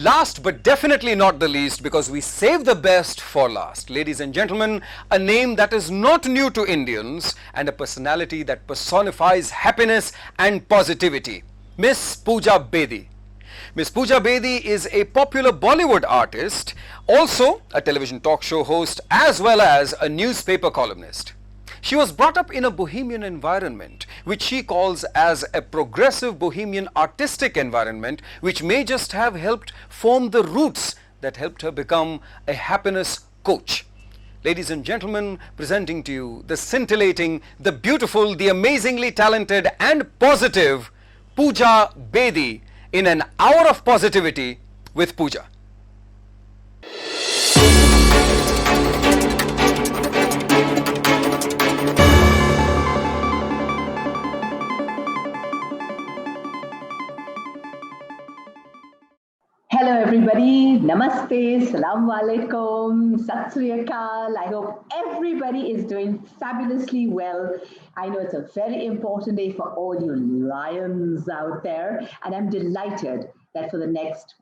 Last but definitely not the least, because we save the best for last. Ladies and gentlemen, a name that is not new to Indians and a personality that personifies happiness and positivity. Miss Pooja Bedi. Miss Pooja Bedi is a popular Bollywood artist, also a television talk show host, as well as a newspaper columnist. She was brought up in a bohemian environment, which she calls as a progressive bohemian artistic environment, which may just have helped form the roots that helped her become a happiness coach. Ladies and gentlemen, presenting to you the scintillating, the beautiful, the amazingly talented and positive Pooja Bedi in an hour of positivity with Pooja. Hello everybody, Namaste, Salam Alaikum, Sat Sri Akal. I hope everybody is doing fabulously well. I know it's a very important day for all you lions out there, and I'm delighted that for the next,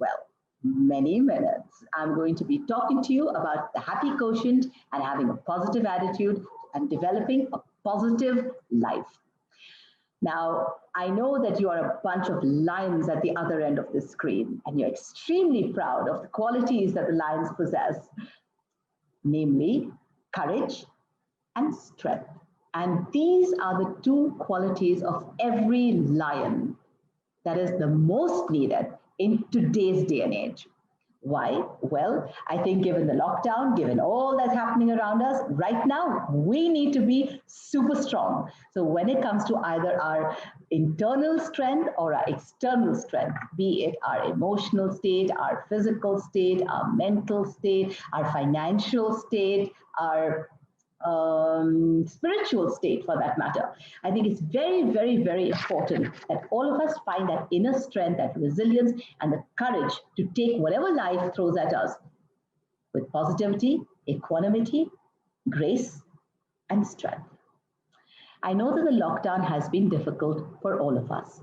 many minutes, I'm going to be talking to you about the happy quotient and having a positive attitude and developing a positive life. Now, I know that you are a bunch of lions at the other end of the screen, and you're extremely proud of the qualities that the lions possess, namely courage and strength. And these are the two qualities of every lion that is the most needed in today's day and age. Why? Well, I think given the lockdown, given all that's happening around us right now, we need to be super strong. So when it comes to either our internal strength or our external strength, be it our emotional state, our physical state, our mental state, our financial state, our spiritual state for that matter. I think it's very, very, very important that all of us find that inner strength, that resilience, and the courage to take whatever life throws at us with positivity, equanimity, grace, and strength. I know that the lockdown has been difficult for all of us.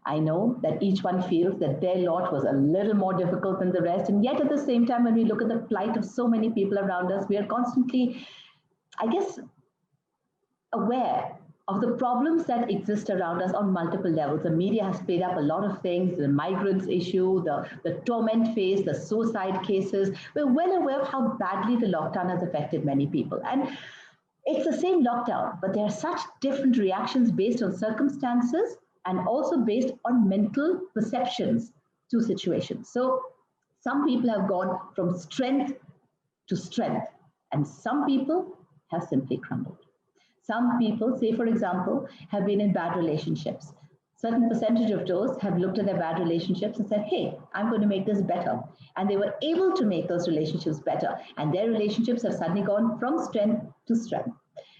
I know that each one feels that their lot was a little more difficult than the rest, and yet at the same time, when we look at the plight of so many people around us, we are constantly, I guess, aware of the problems that exist around us on multiple levels. The media has played up a lot of things, the migrants issue, the torment phase, the suicide cases. We're well aware of how badly the lockdown has affected many people. And it's the same lockdown, but there are such different reactions based on circumstances and also based on mental perceptions to situations. So some people have gone from strength to strength, and some people have simply crumbled. Some people, say for example, have been in bad relationships. Certain percentage of those have looked at their bad relationships and said, hey, I'm going to make this better. And they were able to make those relationships better. And their relationships have suddenly gone from strength to strength.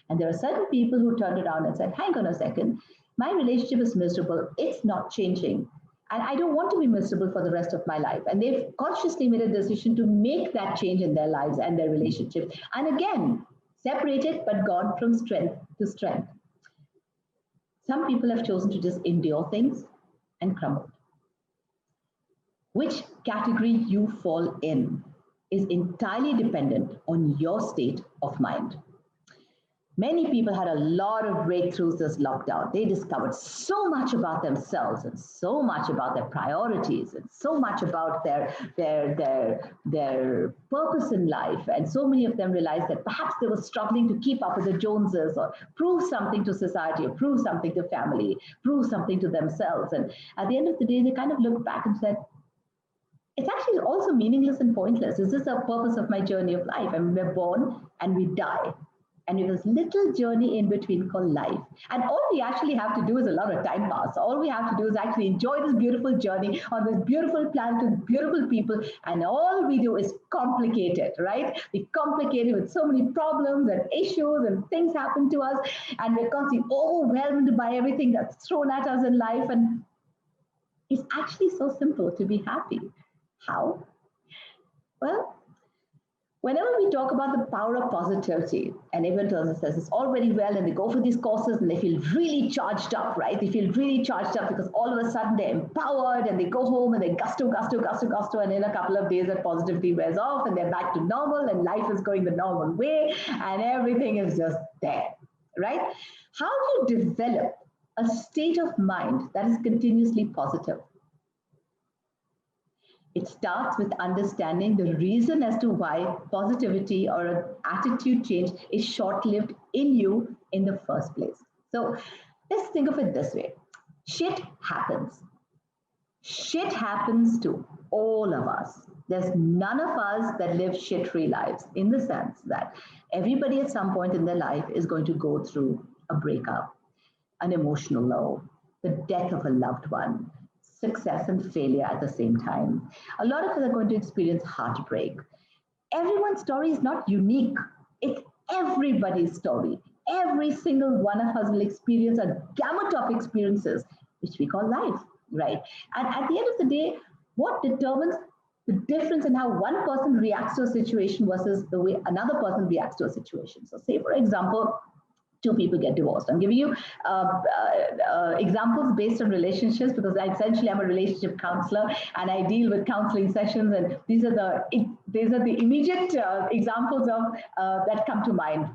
And there are certain people who turned around and said, hang on a second, my relationship is miserable. It's not changing. And I don't want to be miserable for the rest of my life. And they've consciously made a decision to make that change in their lives and their relationships. And again, separated but gone from strength to strength. Some people have chosen to just endure things and crumble. Which category you fall in is entirely dependent on your state of mind. Many people had a lot of breakthroughs this lockdown. They discovered so much about themselves and so much about their priorities and so much about their purpose in life. And so many of them realized that perhaps they were struggling to keep up with the Joneses or prove something to society or prove something to family, prove something to themselves. And at the end of the day, they kind of looked back and said, it's actually also meaningless and pointless. Is this the purpose of my journey of life? I mean, we're born and we die. And it was little journey in between called life. And all we actually have to do is a lot of time pass. All we have to do is actually enjoy this beautiful journey on this beautiful planet with beautiful people. And all we do is complicate it, right? We complicate it with so many problems and issues and things happen to us. And we're constantly overwhelmed by everything that's thrown at us in life. And it's actually so simple to be happy. How? Well, Whenever we talk about the power of positivity, and everyone tells us this, it's all very well, and they go for these courses and they feel really charged up, right? They feel really charged up because all of a sudden they're empowered and they go home and they gusto, and in a couple of days that positivity wears off and they're back to normal and life is going the normal way and everything is just there, right? How do you develop a state of mind that is continuously positive? It starts with understanding the reason as to why positivity or an attitude change is short lived in you in the first place. So let's think of it this way: shit happens. Shit happens to all of us. There's none of us that live shit free lives, in the sense that everybody at some point in their life is going to go through a breakup, an emotional low, the death of a loved one, success and failure at the same time. A lot of us are going to experience heartbreak. Everyone's story is not unique, it's everybody's story. Every single one of us will experience a gamut of experiences, which we call life, right? And at the end of the day, what determines the difference in how one person reacts to a situation versus the way another person reacts to a situation? So, say, for example, two people get divorced. I'm giving you examples based on relationships because essentially I'm a relationship counselor and I deal with counseling sessions, and these are the immediate examples of that come to mind.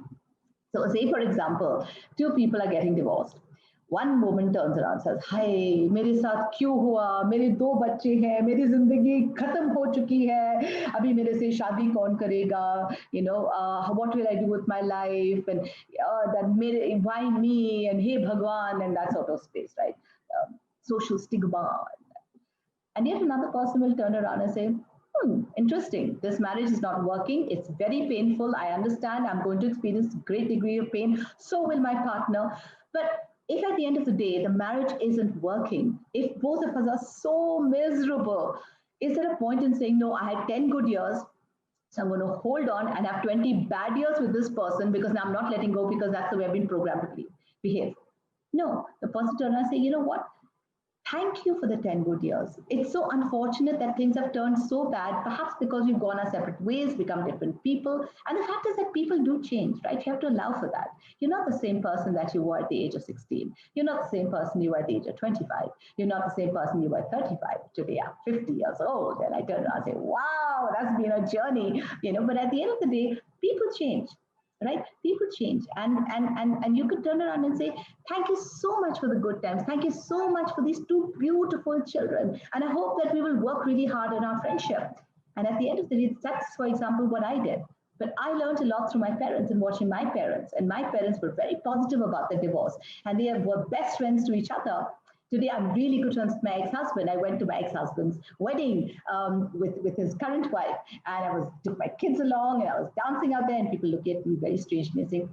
So, say for example, two people are getting divorced. One woman turns around and says, "Hey, मेरे साथ क्यों हुआ? मेरे दो बच्चे हैं, मेरी जिंदगी खत्म हो चुकी है, अभी मेरे से शादी कौन करेगा? What will I do with my life? And why me? And hey Bhagwan," and that sort of space, right? Social stigma. And yet another person will turn around and say, interesting. This marriage is not working. It's very painful. I understand. I'm going to experience a great degree of pain. So will my partner. But if at the end of the day, the marriage isn't working, if both of us are so miserable, is there a point in saying, no, I had 10 good years, so I'm going to hold on and have 20 bad years with this person because now I'm not letting go because that's the way I've been programmed to behave? No, the person turns and say, you know what? Thank you for the 10 good years. It's so unfortunate that things have turned so bad, perhaps because we've gone our separate ways, become different people. And the fact is that people do change, right? You have to allow for that. You're not the same person that you were at the age of 16. You're not the same person you were at the age of 25. You're not the same person you were at 35. Today I'm 50 years old. And I turn around and say, wow, that's been a journey. But at the end of the day, people change, right? People change, and you could turn around and say, thank you so much for the good times, thank you so much for these two beautiful children, and I hope that we will work really hard on our friendship. And at the end of the day, that's, for example, what I did. But I learned a lot through my parents and watching my parents, and my parents were very positive about the divorce, and they were best friends to each other. Today, I'm really good friends with my ex-husband. I went to my ex-husband's wedding with his current wife, and took my kids along, and I was dancing out there, and people look at me very strangely and say,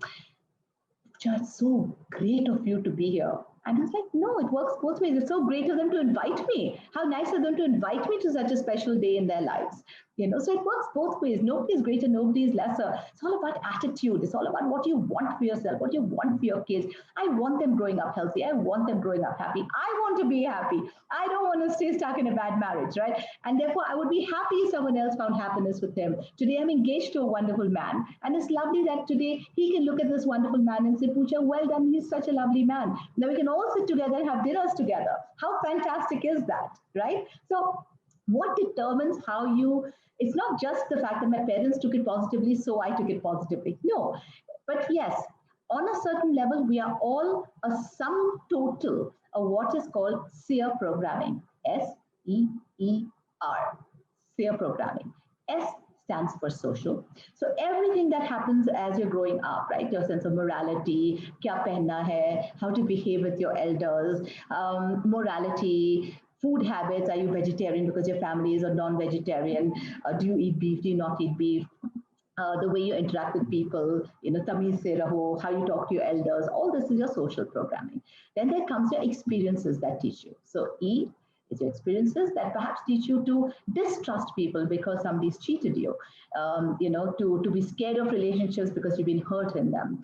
"It's so great of you to be here." And I was like, no, it works both ways. It's so great of them to invite me. How nice of them to invite me to such a special day in their lives. So it works both ways. Nobody is greater, nobody is lesser. It's all about attitude. It's all about what you want for yourself, what you want for your kids. I want them growing up healthy. I want them growing up happy. I want to be happy. I don't want to stay stuck in a bad marriage, right? And therefore, I would be happy if someone else found happiness with him. Today, I'm engaged to a wonderful man. And it's lovely that today he can look at this wonderful man and say, Pooja, well done. He's such a lovely man. Now we can all sit together and have dinners together. How fantastic is that, right? So what determines how it's not just the fact that my parents took it positively, so I took it positively. No, but yes, on a certain level, we are all a sum total of what is called SEER programming. SEER, SEER programming. S stands for social. So everything that happens as you're growing up, right? Your sense of morality, kya pehna hai, how to behave with your elders, morality, food habits. Are you vegetarian because your family is a non-vegetarian? Do you eat beef? Do you not eat beef? The way you interact with people, tamiz se raho, how you talk to your elders, all this is your social programming. Then there comes your experiences that teach you. So E is your experiences that perhaps teach you to distrust people because somebody's cheated you, to be scared of relationships because you've been hurt in them.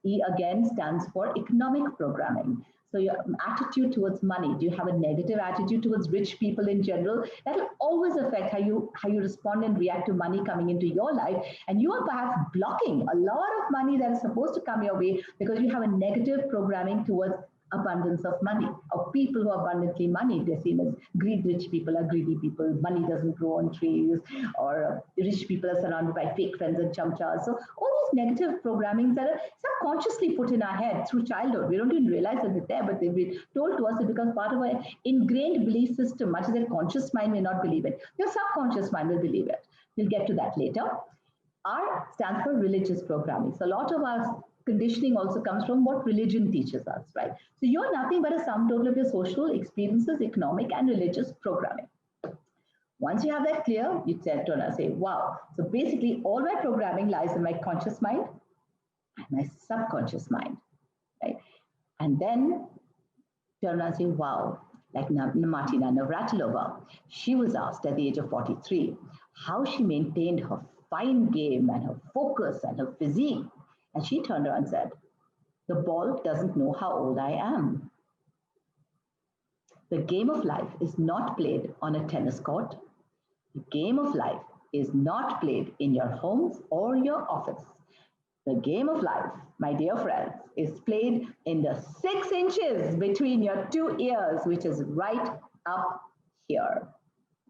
E again stands for economic programming. So your attitude towards money, do you have a negative attitude towards rich people in general? That will always affect how you respond and react to money coming into your life. And you are perhaps blocking a lot of money that is supposed to come your way because you have a negative programming towards abundance of money, or people who are abundantly money. They're seen as rich people are greedy people, money doesn't grow on trees, or rich people are surrounded by fake friends and chamchas. So all these negative programmings that are subconsciously put in our head through childhood, we don't even realize that they're there, but they've been told to us. It becomes part of our ingrained belief system. Much as a conscious mind may not believe it, your subconscious mind will believe it. We'll get to that later. R stands for religious programming. So a lot of our conditioning also comes from what religion teaches us, right? So you're nothing but a sum total of your social experiences, economic and religious programming. Once you have that clear, you turn and say, wow. So basically all my programming lies in my conscious mind and my subconscious mind, right? And then turn around and say, wow. Like Martina Navratilova, she was asked at the age of 43 how she maintained her fine game and her focus and her physique. And she turned around and said, the ball doesn't know how old I am. The game of life is not played on a tennis court. The game of life is not played in your homes or your office. The game of life, my dear friends, is played in the 6 inches between your 2 ears, which is right up here.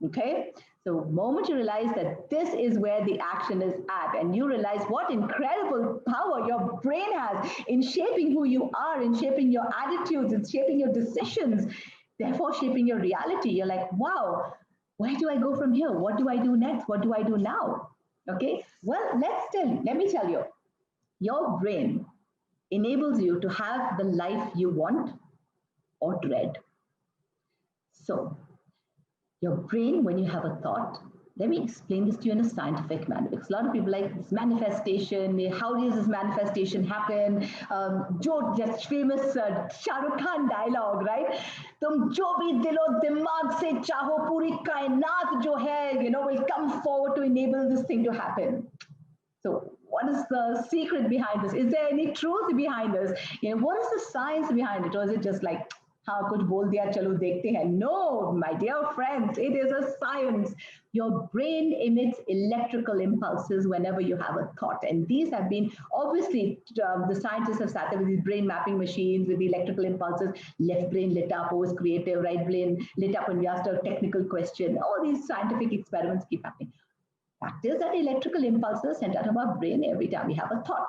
Okay? So the moment you realize that this is where the action is at, and you realize what incredible power your brain has in shaping who you are, in shaping your attitudes, in shaping your decisions, therefore shaping your reality, you're like, wow, where do I go from here? What do I do next? What do I do now? Okay? Well, let me tell you, your brain enables you to have the life you want or dread. So, your brain, when you have a thought, let me explain this to you in a scientific manner, because a lot of people like this manifestation. How does this manifestation happen? Jo, just famous Shah Rukh Khan dialogue, right? Tum jo bhi dilo dimag se chaho, puri kainat jo hai, will come forward to enable this thing to happen. So what is the secret behind this? Is there any truth behind this? What is the science behind it? Or is it just like, हाँ कुछ बोल दिया चलो देखते हैं? No, my dear friends, it is a science. Your brain emits electrical impulses whenever you have a thought. And these have been, obviously, the scientists have sat there with these brain mapping machines with the electrical impulses. Left brain lit up, always creative. Right brain lit up when we asked a technical question. All these scientific experiments keep happening. Fact is that electrical impulses sent out of our brain every time we have a thought.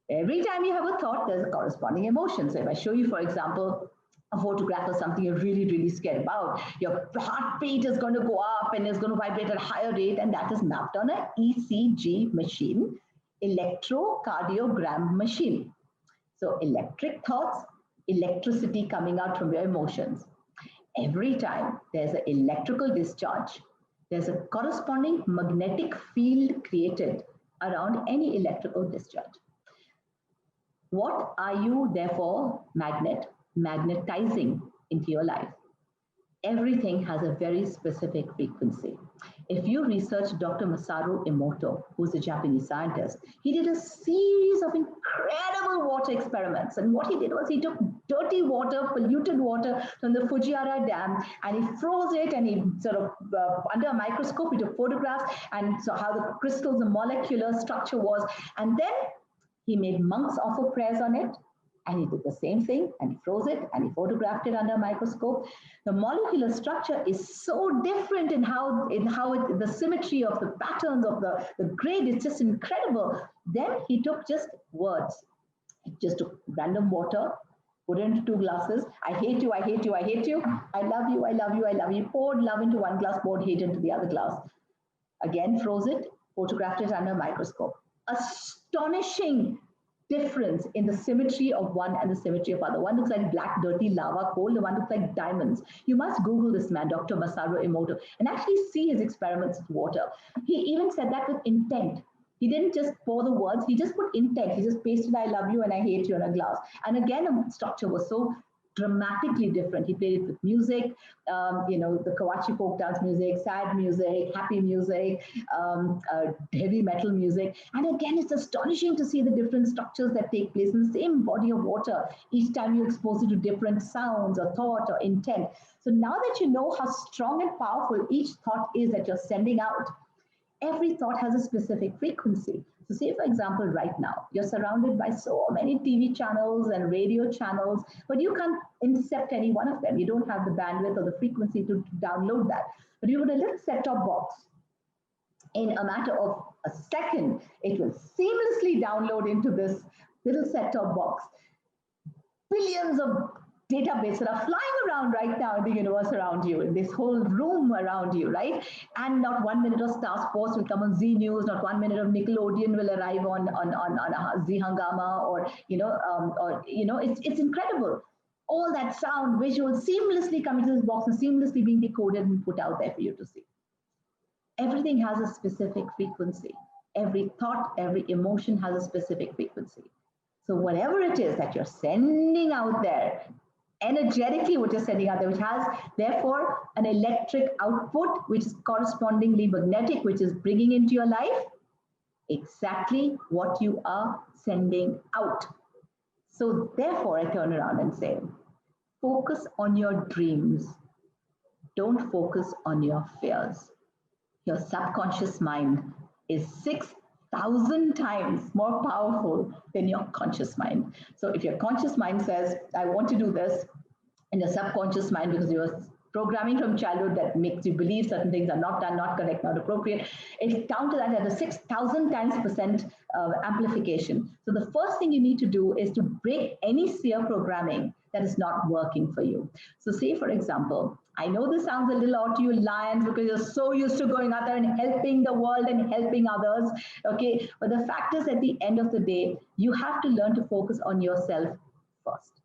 Every time you have a thought, there's a corresponding emotion. So if I show you, for example, a photograph of something you're really, really scared about, your heartbeat is going to go up and it's going to vibrate at a higher rate, and that is mapped on an ECG machine, electrocardiogram machine. So electric thoughts, electricity coming out from your emotions. Every time there's an electrical discharge, there's a corresponding magnetic field created around any electrical discharge. What are you, therefore, magnetizing into your life? Everything has a very specific frequency. If you research Dr. Masaru Emoto, who's a Japanese scientist, he did a series of incredible water experiments. And what he did was he took dirty water, polluted water from the Fujiwara Dam, and he froze it, and he sort of, under a microscope, he took photographs, and so how the crystals, the molecular structure was. And then he made monks offer prayers on it. And he did the same thing, and he froze it, and he photographed it under a microscope. The molecular structure is so different in the symmetry of the patterns of the grade is just incredible. Then he took just words. He just took random water, put it into 2 glasses. I hate you, I hate you, I hate you. I love you, I love you, I love you. Poured love into one glass, poured hate into the other glass. Again, froze it, photographed it under a microscope. Astonishing difference in the symmetry of one and the symmetry of other. One looks like black, dirty lava coal. The one looks like diamonds. You must Google this man, Dr. Masaru Emoto, and actually see his experiments with water. He even said that with intent. He didn't just pour the words. He just put intent. He just pasted I love you and I hate you in a glass. And again, the structure was so dramatically different. He played it with music, the Kawachi folk dance music, sad music, happy music, heavy metal music. And again, it's astonishing to see the different structures that take place in the same body of water. Each time you expose it to different sounds or thought or intent. So now that you know how strong and powerful each thought is that you're sending out, every thought has a specific frequency. So, say for example, right now, you're surrounded by so many TV channels and radio channels, but you can't intercept any one of them. You don't have the bandwidth or the frequency to download that. But you put a little set top box, in a matter of a second, it will seamlessly download into this little set top box billions of databases that are flying around right now in the universe around you, in this whole room around you, right? And not 1 minute of Star Sports will come on Z News, not 1 minute of Nickelodeon will arrive on Z Hangama, it's incredible. All that sound, visual, seamlessly coming to this box and seamlessly being decoded and put out there for you to see. Everything has a specific frequency. Every thought, every emotion has a specific frequency. So whatever it is that you're sending out there, energetically what you're sending out there, which has therefore an electric output, which is correspondingly magnetic, which is bringing into your life exactly what you are sending out. So therefore I turn around and say, focus on your dreams. Don't focus on your fears. Your subconscious mind is 6,000 times more powerful than your conscious mind. So if your conscious mind says, I want to do this, and your subconscious mind, because you're programming from childhood that makes you believe certain things are not done, not correct, not appropriate, it's down to that at a 6,000 times percent amplification. So the first thing you need to do is to break any fear programming that is not working for you. So say, for example, I know this sounds a little odd to you lions because you're so used to going out there and helping the world and helping others, okay? But the fact is, at the end of the day, you have to learn to focus on yourself first.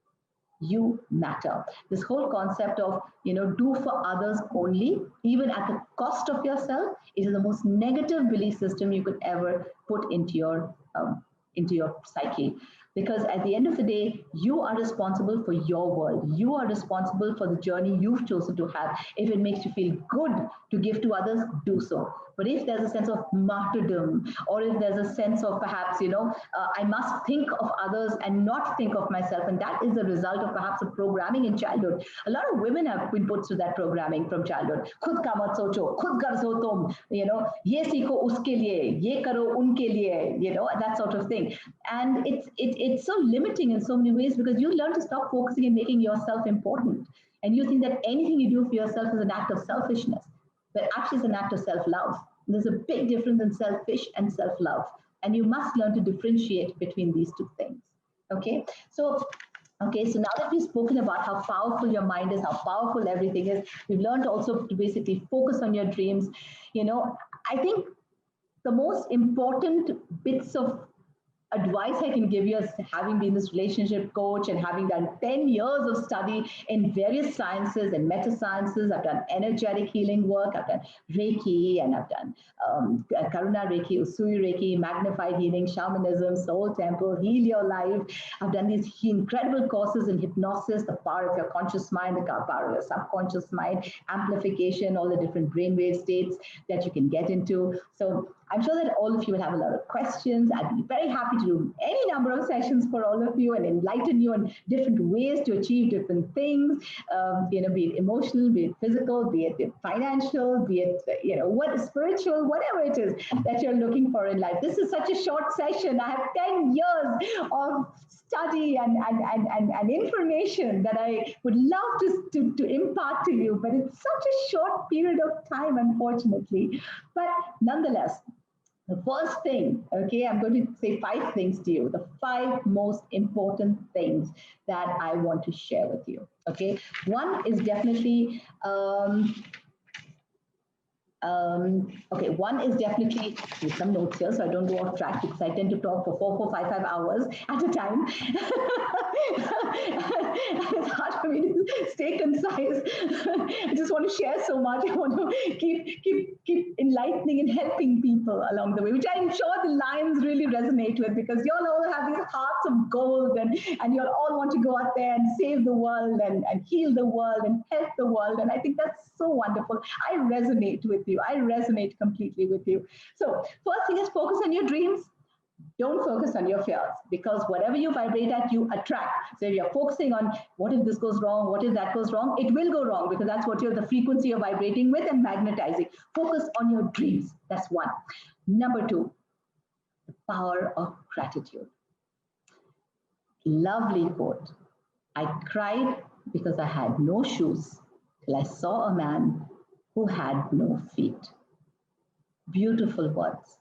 You matter. This whole concept of, do for others only, even at the cost of yourself, is the most negative belief system you could ever put into your psyche. Because at the end of the day, you are responsible for your world. You are responsible for the journey you've chosen to have. If it makes you feel good to give to others, do so. But if there's a sense of martyrdom, or if there's a sense of perhaps, I must think of others and not think of myself, and that is the result of perhaps a programming in childhood. A lot of women have been put through that programming from childhood. Khud ka mat socho, khud gar so tum, ye seekho uske liye, ye karo unke liye, that sort of thing. And it's so limiting in so many ways, because you learn to stop focusing and making yourself important. And you think that anything you do for yourself is an act of selfishness, but actually it's an act of self-love. There's a big difference in selfish and self-love. And you must learn to differentiate between these two things. Okay, so now that we've spoken about how powerful your mind is, how powerful everything is, we've learned also to basically focus on your dreams. I think the most important bits of advice I can give you, as having been this relationship coach and having done 10 years of study in various sciences and meta sciences. I've done energetic healing work, I've done Reiki, and I've done Karuna Reiki, Usui Reiki, magnified healing, shamanism, soul temple, heal your life. I've done these incredible courses in hypnosis, the power of your conscious mind, the power of your subconscious mind, amplification, all the different brainwave states that you can get into. So I'm sure that all of you will have a lot of questions. I'd be very happy to do any number of sessions for all of you and enlighten you on different ways to achieve different things, be it emotional, be it physical, be it financial, be it, what spiritual, whatever it is that you're looking for in life. This is such a short session. I have 10 years of study and information that I would love to impart to you, but it's such a short period of time, unfortunately. But nonetheless, the first thing, okay, I'm going to say 5 things to you, the 5 most important things that I want to share with you, okay? One is definitely, one is definitely, with some notes here so I don't go off track, because I tend to talk for 5 hours at a time. It's hard for me to stay concise. I just want to share so much. I want to keep enlightening and helping people along the way, which I'm sure the lions really resonate with, because you all have these hearts of gold, and you all want to go out there and save the world and heal the world and help the world. And I think that's so wonderful. I resonate with you. I resonate completely with you. So first thing is focus on your dreams. Don't focus on your fears, because whatever you vibrate at, you attract. So if you're focusing on what if this goes wrong, what if that goes wrong, it will go wrong, because that's what you're the frequency you're vibrating with and magnetizing. Focus on your dreams. That's one. Number two, the power of gratitude. Lovely quote. I cried because I had no shoes till I saw a man who had no feet. Beautiful words.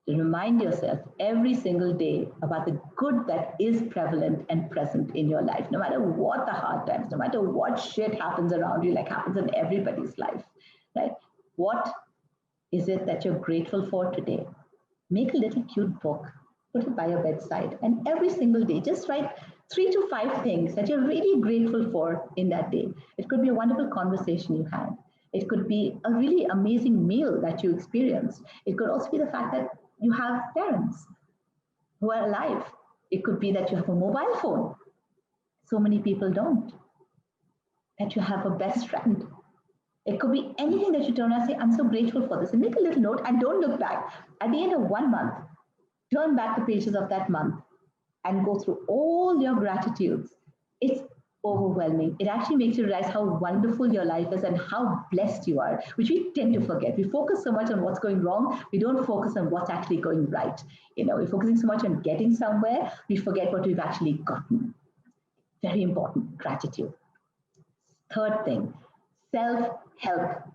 To remind yourself every single day about the good that is prevalent and present in your life, no matter what the hard times, no matter what shit happens around you, like happens in everybody's life, right? What is it that you're grateful for today? Make a little cute book, put it by your bedside, and every single day, just write 3 to 5 things that you're really grateful for in that day. It could be a wonderful conversation you had. It could be a really amazing meal that you experienced. It could also be the fact that you have parents who are alive. It could be that you have a mobile phone. So many people don't. That you have a best friend. It could be anything that you turn around and say, I'm so grateful for this. And make a little note and don't look back. At the end of 1 month, turn back the pages of that month and go through all your gratitudes. It's overwhelming. It actually makes you realize how wonderful your life is and how blessed you are, which we tend to forget. We focus so much on what's going wrong, we don't focus on what's actually going right. We're focusing so much on getting somewhere, we forget what we've actually gotten. Very important, gratitude. Third thing, self-help.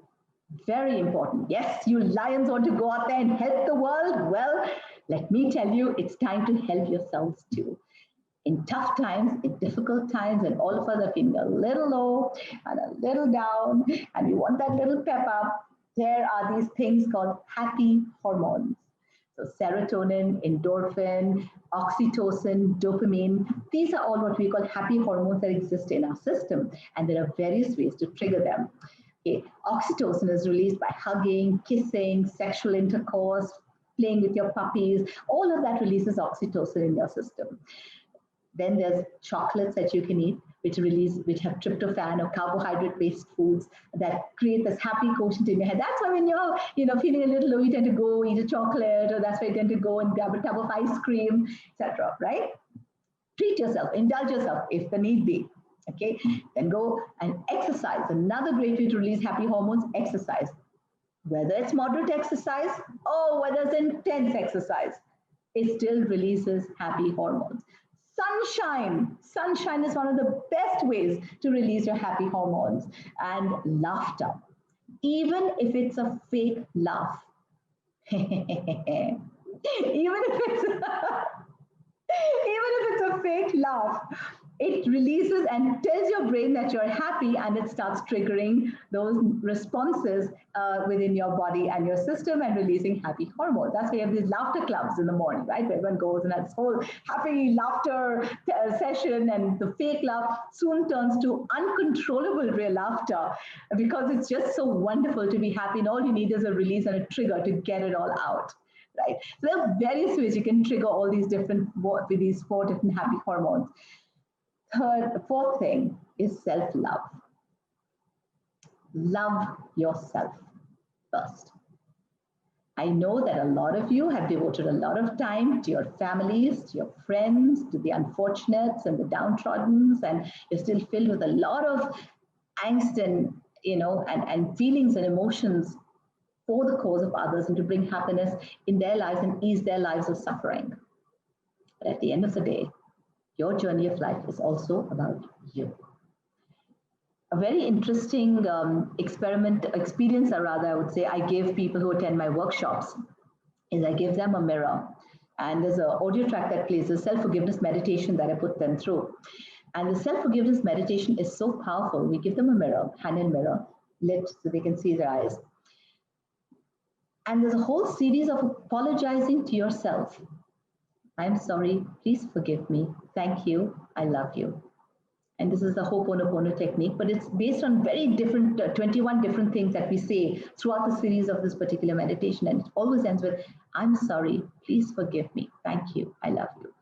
Very important. Yes, you lions want to go out there and help the world. Well, let me tell you, it's time to help yourselves too. In tough times, in difficult times, and all of us are feeling a little low and a little down, and we want that little pep up, there are these things called happy hormones. So serotonin, endorphin, oxytocin, dopamine, these are all what we call happy hormones that exist in our system, and there are various ways to trigger them. Okay. Oxytocin is released by hugging, kissing, sexual intercourse, playing with your puppies. All of that releases oxytocin in your system. Then there's chocolates that you can eat, which have tryptophan or carbohydrate-based foods that create this happy quotient in your head. That's why when you're feeling a little low, you tend to go eat a chocolate, or that's why you tend to go and grab a tub of ice cream, etc. Right? Treat yourself, indulge yourself if the need be. Okay, then go and exercise. Another great way to release happy hormones: exercise. Whether it's moderate exercise or whether it's intense exercise, it still releases happy hormones. Sunshine is one of the best ways to release your happy hormones. And laughter, even if it's a fake laugh. even if it's a fake laugh, it releases and tells your brain that you're happy, and it starts triggering those responses within your body and your system and releasing happy hormones. That's why you have these laughter clubs in the morning, right? Where everyone goes and has this whole happy laughter session, and the fake laugh soon turns to uncontrollable real laughter, because it's just so wonderful to be happy, and all you need is a release and a trigger to get it all out. Right? So there are various ways you can trigger all these with these 4 different happy hormones. Fourth thing is self-love. Love yourself first. I know that a lot of you have devoted a lot of time to your families, to your friends, to the unfortunates and the downtrodden, and you're still filled with a lot of angst and feelings and emotions for the cause of others, and to bring happiness in their lives and ease their lives of suffering. But at the end of the day, your journey of life is also about you. A very interesting experience, or rather I would say, I give people who attend my workshops is I give them a mirror, and there's an audio track that plays a self-forgiveness meditation that I put them through. And the self-forgiveness meditation is so powerful. We give them a mirror, hand in mirror, lit so they can see their eyes. And there's a whole series of apologizing to yourself. I'm sorry, please forgive me, thank you, I love you. And this is the Ho'oponopono technique, but it's based on very different, 21 different things that we say throughout the series of this particular meditation. And it always ends with, I'm sorry, please forgive me, thank you, I love you.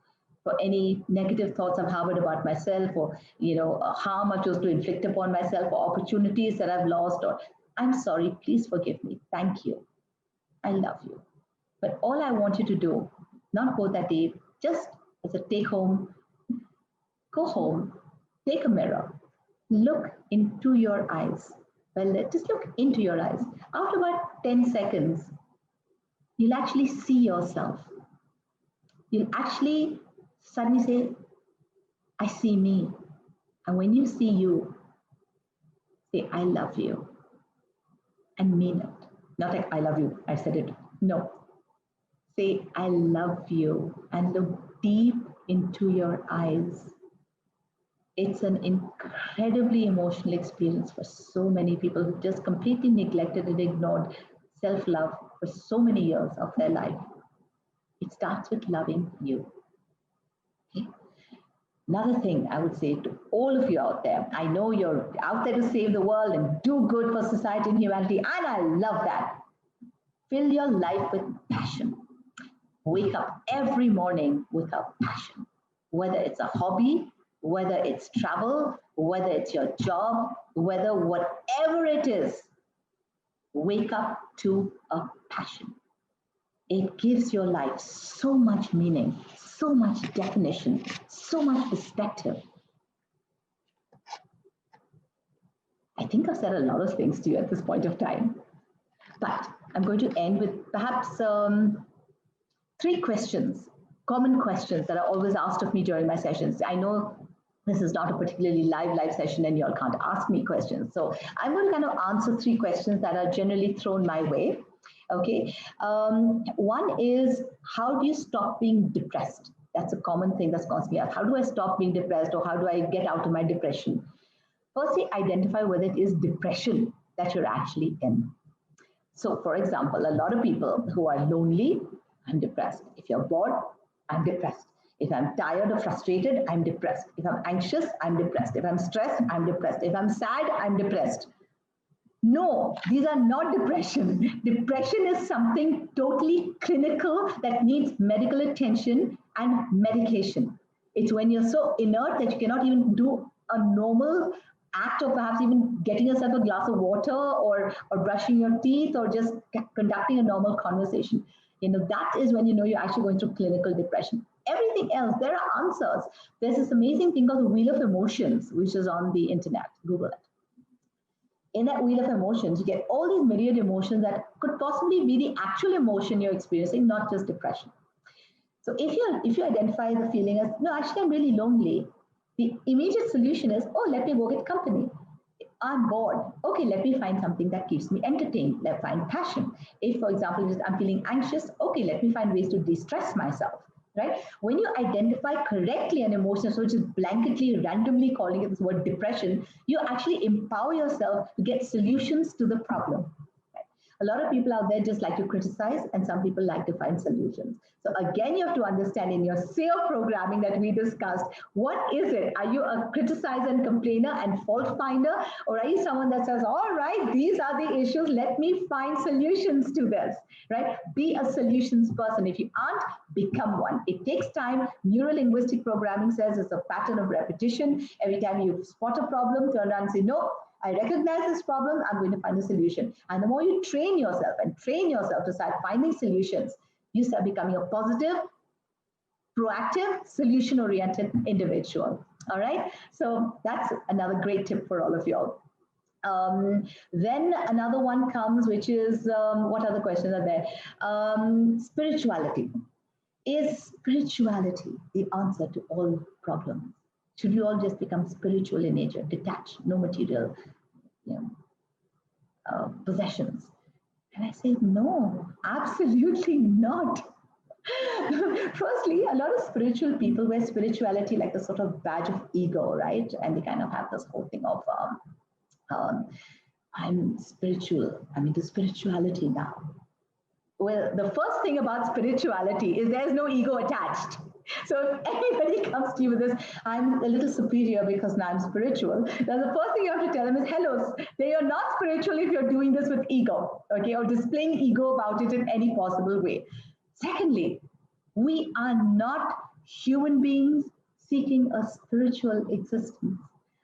For any negative thoughts I've harbored about myself, or harm I chose to inflict upon myself, or opportunities that I've lost, or I'm sorry, please forgive me, thank you, I love you. But all I want you to do, not go that deep, just as a take home, go home, take a mirror, look into your eyes. Well, just look into your eyes. After about 10 seconds, you'll actually see yourself. You'll actually suddenly say, I see me. And when you see you, say, I love you. And mean it. Not like, I love you, I said it. No. Say, I love you. And look deep into your eyes. It's an incredibly emotional experience for so many people who just completely neglected and ignored self-love for so many years of their life. It starts with loving you. Okay? Another thing I would say to all of you out there, I know you're out there to save the world and do good for society and humanity, and I love that. Fill your life with passion. Wake up every morning with a passion, whether it's a hobby, whether it's travel, whether it's your job, whether whatever it is, wake up to a passion. It gives your life so much meaning, so much definition, so much perspective. I think I've said a lot of things to you at this point of time, but I'm going to end with perhaps 3 questions, common questions that are always asked of me during my sessions. I know this is not a particularly live session and you all can't ask me questions. So I'm going to kind of answer 3 questions that are generally thrown my way. Okay. One is, how do you stop being depressed? That's a common thing that's constantly asked. How do I stop being depressed, or how do I get out of my depression? Firstly, identify whether it is depression that you're actually in. So for example, a lot of people who are lonely, I'm depressed. If you're bored, I'm depressed. If I'm tired or frustrated, I'm depressed. If I'm anxious, I'm depressed. If I'm stressed, I'm depressed. If I'm sad, I'm depressed. No, these are not depression. Depression is something totally clinical that needs medical attention and medication. It's when you're so inert that you cannot even do a normal act of perhaps even getting yourself a glass of water, or brushing your teeth, or just conducting a normal conversation. That is when you're actually going through clinical depression. Everything else, there are answers. There's this amazing thing called the Wheel of Emotions, which is on the internet. Google it. In that wheel of emotions, you get all these myriad emotions that could possibly be the actual emotion you're experiencing, not just depression. So if you identify the feeling as, no, actually I'm really lonely, the immediate solution is, oh, let me go get company. I'm bored. Okay, let me find something that keeps me entertained. Let's find passion. If, for example, I'm feeling anxious, okay, let me find ways to de-stress myself. Right? When you identify correctly an emotion, so just blanketly, randomly calling it this word depression, you actually empower yourself to get solutions to the problem. Right? A lot of people out there just like to criticize, and some people like to find solutions. So again, you have to understand in your SEO programming that we discussed, what is it? Are you a criticizer and complainer and fault finder? Or are you someone that says, all right, these are the issues, let me find solutions to this, right? Be a solutions person. If you aren't, become one. It takes time. Neuro-linguistic programming says it's a pattern of repetition. Every time you spot a problem, turn around and say, no, I recognize this problem, I'm going to find a solution. And the more you train yourself to start finding solutions, you start becoming a positive, proactive, solution-oriented individual. All right. So that's another great tip for all of you all. Then another one comes, which is, what other questions are there? Spirituality. Is spirituality the answer to all problems? Should we all just become spiritual in nature, detached, no material possessions? And I say, no, absolutely not. Firstly, a lot of spiritual people wear spirituality like a sort of badge of ego, right? And they kind of have this whole thing of, I'm spiritual, I'm into spirituality now. Well, the first thing about spirituality is there's no ego attached. So if anybody comes to you with this, I'm a little superior because now I'm spiritual, then the first thing you have to tell them is, hello, you're not spiritual if you're doing this with ego, okay, or displaying ego about it in any possible way. Secondly, we are not human beings seeking a spiritual existence.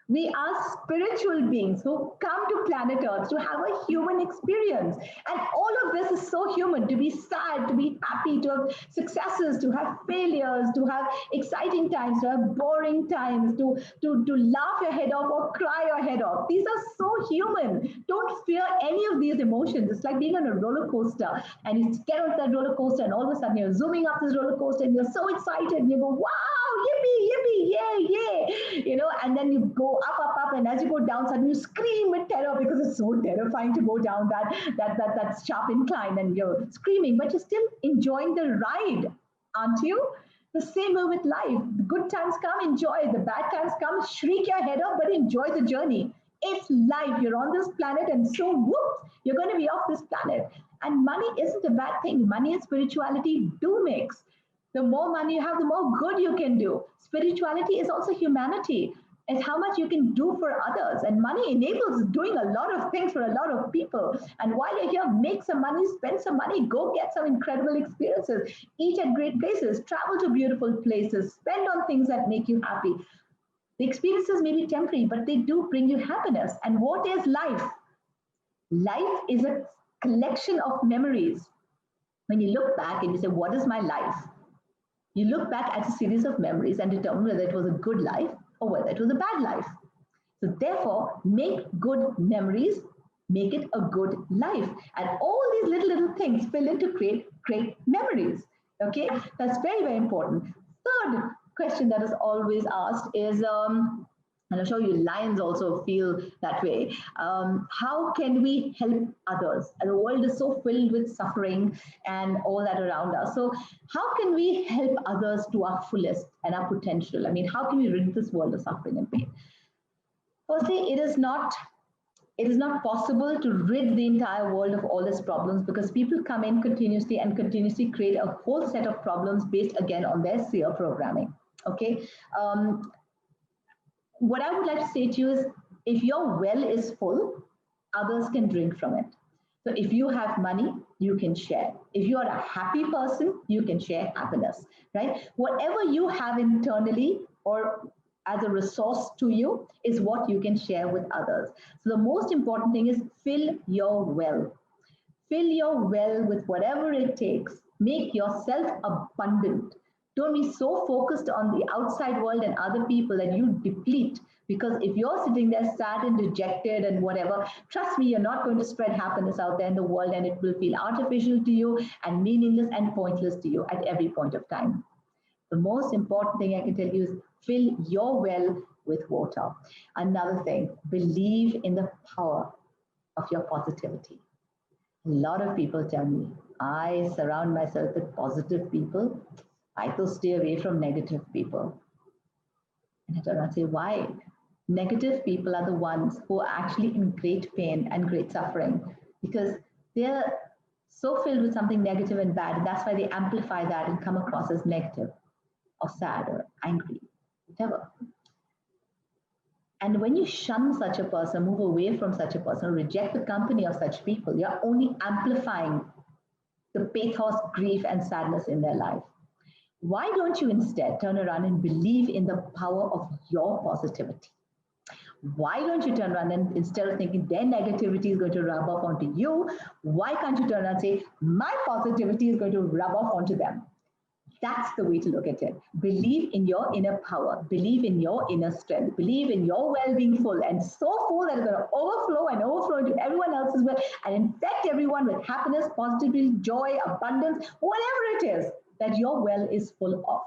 We are spiritual beings who come to planet Earth to have a human experience. And all of this is so human, to be sad, to be happy, to have successes, to have failures, to have exciting times, to have boring times, to laugh your head off or cry your head off. These are so human. Don't fear any of these emotions. It's like being on a roller coaster and you get on that roller coaster and all of a sudden you're zooming up this roller coaster and you're so excited and you go, wow, yippee, yippee, yay, yay, and then you go up, and as you go down, suddenly you scream with terror because it's so terrifying to go down that sharp incline and you're screaming, but you're still enjoying the ride, aren't you? The same way with life. The good times come, enjoy. The bad times come, shriek your head off, but enjoy the journey. It's life. You're on this planet, and so whoop, you're going to be off this planet. And money isn't a bad thing. Money and spirituality do mix. The more money you have, the more good you can do. Spirituality is also humanity. It's how much you can do for others. And money enables doing a lot of things for a lot of people. And while you're here, make some money, spend some money, go get some incredible experiences, eat at great places, travel to beautiful places, spend on things that make you happy. The experiences may be temporary, but they do bring you happiness. And what is life? Life is a collection of memories. When you look back and you say, what is my life? You look back at a series of memories and determine whether it was a good life or whether it was a bad life. So therefore, make good memories, make it a good life. And all these little things fill in to create great memories. Okay, that's very, very important. Third question that is always asked is, and I'm sure you lions also feel that way. How can we help others? And the world is so filled with suffering and all that around us. So how can we help others to our fullest and our potential? I mean, how can we rid this world of suffering and pain? Firstly, it is not possible to rid the entire world of all its problems because people come in continuously and continuously create a whole set of problems based again on their SEER programming. Okay. What I would like to say to you is if your well is full, others can drink from it. So if you have money, you can share. If you are a happy person, you can share happiness, right? Whatever you have internally or as a resource to you is what you can share with others. So the most important thing is fill your well. Fill your well with whatever it takes. Make yourself abundant. Don't be so focused on the outside world and other people that you deplete. Because if you're sitting there sad and dejected and whatever, trust me, you're not going to spread happiness out there in the world and it will feel artificial to you and meaningless and pointless to you at every point of time. The most important thing I can tell you is fill your well with water. Another thing, believe in the power of your positivity. A lot of people tell me, I surround myself with positive people. I will stay away from negative people. And I don't know, say why? Negative people are the ones who are actually in great pain and great suffering because they're so filled with something negative and bad. And that's why they amplify that and come across as negative or sad or angry, whatever. And when you shun such a person, move away from such a person, reject the company of such people, you're only amplifying the pathos, grief, and sadness in their life. Why don't you instead turn around and believe in the power of your positivity? Why don't you turn around and instead of thinking their negativity is going to rub off onto you, why can't you turn around and say, my positivity is going to rub off onto them? That's the way to look at it. Believe in your inner power. Believe in your inner strength. Believe in your well being full and so full that it's going to overflow and overflow into everyone else's well and infect everyone with happiness, positivity, joy, abundance, whatever it is that your well is full of.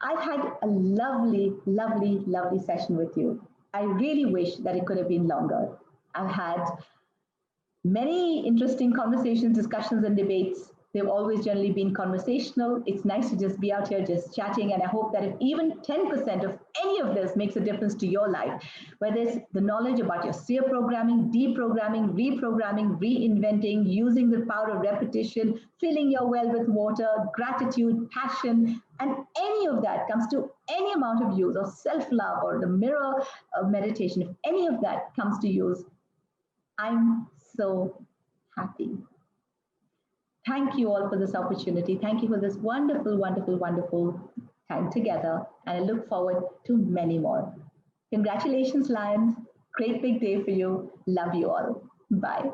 I've had a lovely, lovely, lovely session with you. I really wish that it could have been longer. I've had many interesting conversations, discussions, and debates They've always generally been conversational. It's nice to just be out here just chatting. And I hope that if even 10% of any of this makes a difference to your life, whether it's the knowledge about your SEER programming, deprogramming, reprogramming, reinventing, using the power of repetition, filling your well with water, gratitude, passion, and any of that comes to any amount of use, or self-love, or the mirror meditation, if any of that comes to use, I'm so happy. Thank you all for this opportunity. Thank you for this wonderful, wonderful, wonderful time together. And I look forward to many more. Congratulations, Lions. Great big day for you. Love you all. Bye.